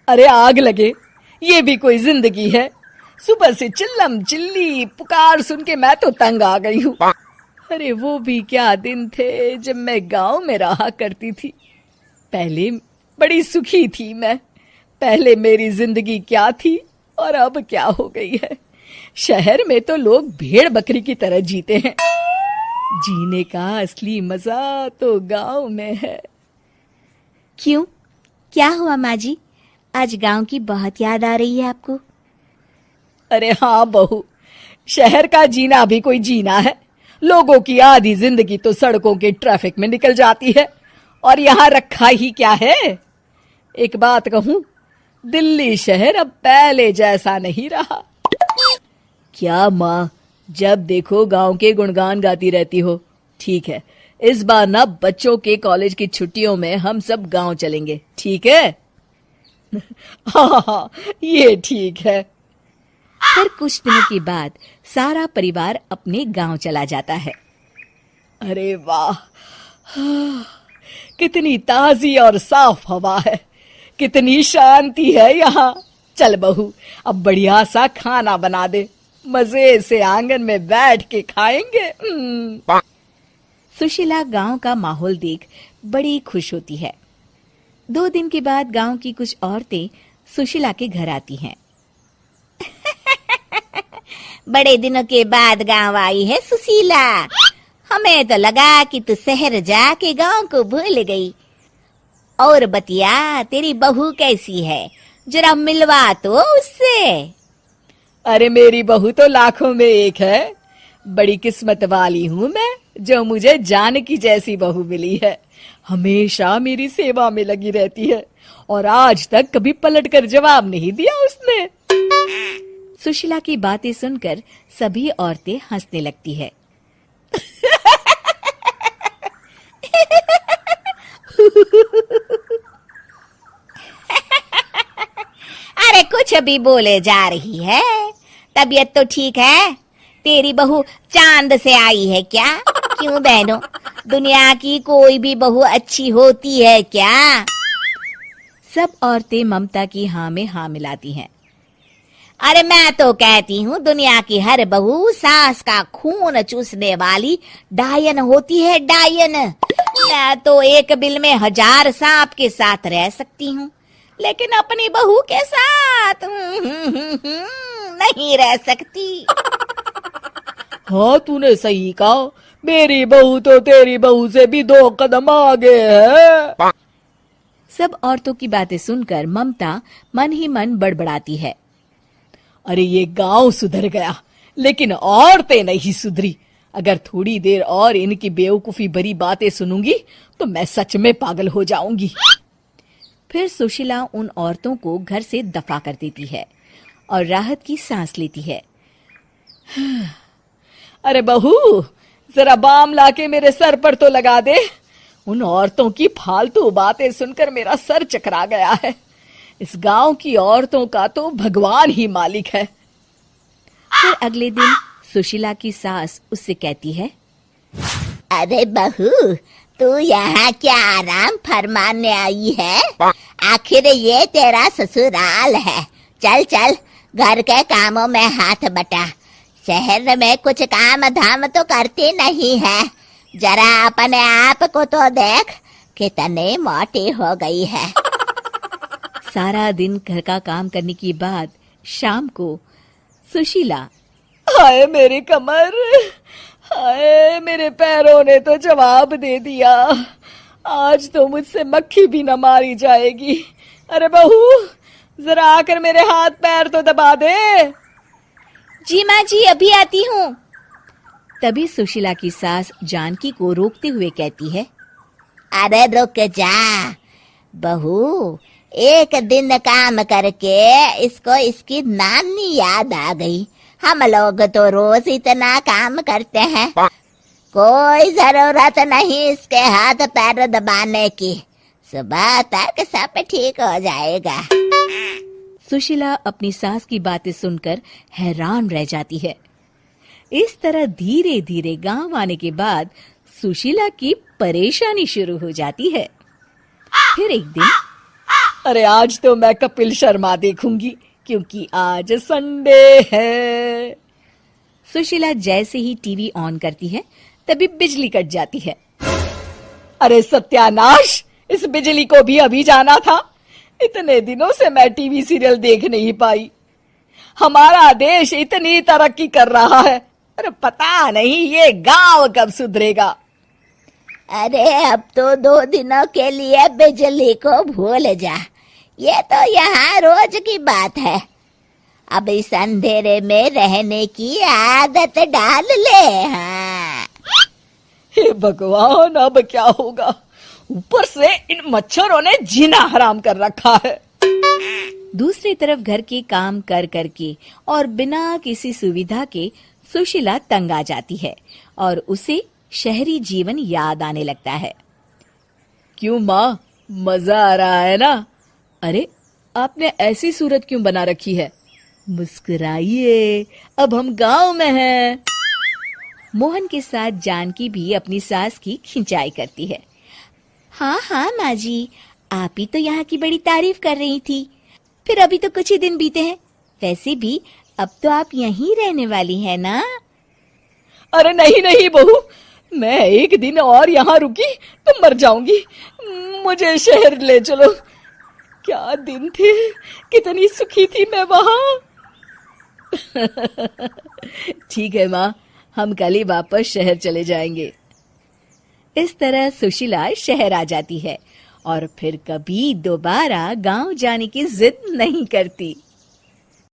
अरे आग लगे, ये भी कोई जिंदगी है। सुबह से चिल्लम चिल्ली पुकार सुन के मैं तो तंग आ गई हूँ। अरे वो भी क्या दिन थे जब मैं गांव में रहा करती थी। पहले बड़ी सुखी थी मैं। पहले मेरी जिंदगी क्या थी और अब क्या हो गई है। शहर में तो लोग भेड़ बकरी की तरह जीते हैं। जीने का असली मजा तो गांव में है। क्यों, क्या हुआ माँ जी? आज गांव की बहुत याद आ रही है आपको? अरे हाँ बहू, शहर का जीना भी कोई जीना है। लोगों की आधी जिंदगी तो सड़कों के ट्रैफिक में निकल जाती है और यहाँ रखा ही क्या है। एक बात कहूँ, दिल्ली शहर अब पहले जैसा नहीं रहा। क्या माँ, जब देखो गांव के गुणगान गाती रहती हो। ठीक है, इस बार ना बच्चों के कॉलेज की छुट्टियों में हम सब गांव चलेंगे, ठीक है? हाँ, ये ठीक है। फिर कुछ दिनों के बाद सारा परिवार अपने गांव चला जाता है। अरे वाह, कितनी ताजी और साफ हवा है, कितनी शांति है यहाँ। चल बहू, अब बढ़िया सा खाना बना दे, मजे से आंगन में बैठ के खाएंगे। सुशीला गांव का माहौल देख बड़ी खुश होती है। 2 दिन के बाद गांव की कुछ औरतें सुशीला के घर आती हैं। बड़े दिनों के बाद गांव आई है सुशीला। हमें तो लगा कि तू शहर जाके गांव को भूल गई। और बतिया, तेरी बहू कैसी है? जरा मिलवा तो उससे। अरे मेरी बहू तो लाखों में एक है। बड़ी किस्मत वाली हूँ मैं जो मुझे जानकी जैसी बहू मिली है। हमेशा मेरी सेवा में लगी रहती है और आज तक कभी पलट कर जवाब नहीं दिया उसने। सुशीला की बातें सुनकर सभी औरतें हंसने लगती है। अरे कुछ भी बोले जा रही है। तबीयत तो ठीक है? तेरी बहू चांद से आई है क्या? क्यों बहनों, दुनिया की कोई भी बहू अच्छी होती है क्या? सब औरतें ममता की हाँ में हाँ मिलाती हैं। अरे मैं तो कहती हूँ दुनिया की हर बहू सास का खून चूसने वाली डायन होती है, डायन। मैं तो एक बिल में 1000 सांप के साथ रह सकती हूँ, लेकिन अपनी बहू के साथ नहीं रह सकती। हाँ, तूने सही कहा। मेरी बहू तो तेरी बहू से भी 2 कदम आगे है। सब औरतों की बातें सुनकर ममता मन ही मन बड़बड़ाती है। अरे ये गांव सुधर गया, लेकिन औरतें नहीं सुधरी। अगर थोड़ी देर और इनकी बेवकूफी भरी बातें सुनूंगी तो मैं सच में पागल हो जाऊंगी। फिर सुशीला उन औरतों को घर से दफा कर देती है और राहत की सांस लेती है। अरे बहू, जरा बाम लाके मेरे सर पर तो लगा दे। उन औरतों की फालतू बातें सुनकर मेरा सर चकरा गया है। इस गांव की औरतों का तो भगवान ही मालिक है। फिर अगले दिन सुशीला की सास उससे कहती है, अरे बहू, तू यहाँ क्या आराम फरमाने आई है? आखिर ये तेरा ससुराल है। चल चल, घर के कामों में हाथ बटा। शहर में कुछ काम धाम तो करती नहीं है। जरा अपने आप को तो देख, कितनी मोटी हो गई है। सारा दिन घर का काम करने के बाद शाम को सुशीला, हाय मेरी कमर, हाय मेरे पैरों ने तो जवाब दे दिया। आज तो मुझसे मक्खी भी न मारी जाएगी। अरे बहू, जरा आकर मेरे हाथ पैर तो दबा दे। जी माँ जी, अभी आती हूँ। तभी सुशीला की सास जानकी को रोकते हुए कहती है, अरे रुक जा बहू, एक दिन काम करके इसको इसकी नानी याद आ गई। हम लोग तो रोज इतना काम करते हैं, कोई जरूरत नहीं इसके हाथ पैर दबाने की। सुबह तक सब ठीक हो जाएगा। सुशीला अपनी सास की बातें सुनकर हैरान रह जाती है। इस तरह धीरे धीरे गांव आने के बाद सुशीला की परेशानी शुरू हो जाती है। फिर एक दिन, अरे आज तो मैं कपिल शर्मा देखूंगी क्योंकि आज संडे है। सुशीला जैसे ही टीवी ऑन करती है तभी बिजली कट जाती है। अरे सत्यानाश, इस बिजली को भी अभी जाना था। इतने दिनों से मैं टीवी सीरियल देख नहीं पाई। हमारा देश इतनी तरक्की कर रहा है, अरे पता नहीं ये गांव कब सुधरेगा। अरे अब तो 2 दिनों के लिए बिजली को भूल जा, ये तो यहाँ रोज की बात है। अब इस अंधेरे में रहने की आदत डाल ले। हाँ। हे भगवान, अब क्या होगा? ऊपर से इन मच्छरों ने जीना हराम कर रखा है। दूसरी तरफ घर के काम कर करके और बिना किसी सुविधा के सुशीला तंग आ जाती है और उसे शहरी जीवन याद आने लगता है। क्यों माँ, मजा आ रहा है ना? अरे आपने ऐसी सूरत क्यों बना रखी है? मुस्कुराइए, अब हम गांव में हैं। मोहन के साथ जानकी भी अपनी सास की खिंचाई करती है। हाँ हाँ माँ जी, आप ही तो यहाँ की बड़ी तारीफ कर रही थी। फिर अभी तो कुछ ही दिन बीते हैं, वैसे भी अब तो आप यहीं रहने वाली है ना? अरे नहीं नहीं बहू, मैं एक दिन और यहाँ रुकी तो मर जाऊंगी। मुझे शहर ले चलो। क्या दिन थे, कितनी सुखी थी मैं वहां। ठीक है माँ, हम कल ही वापस शहर चले जाएंगे। इस तरह सुशीला शहर आ जाती है और फिर कभी दोबारा गांव जाने की जिद नहीं करती।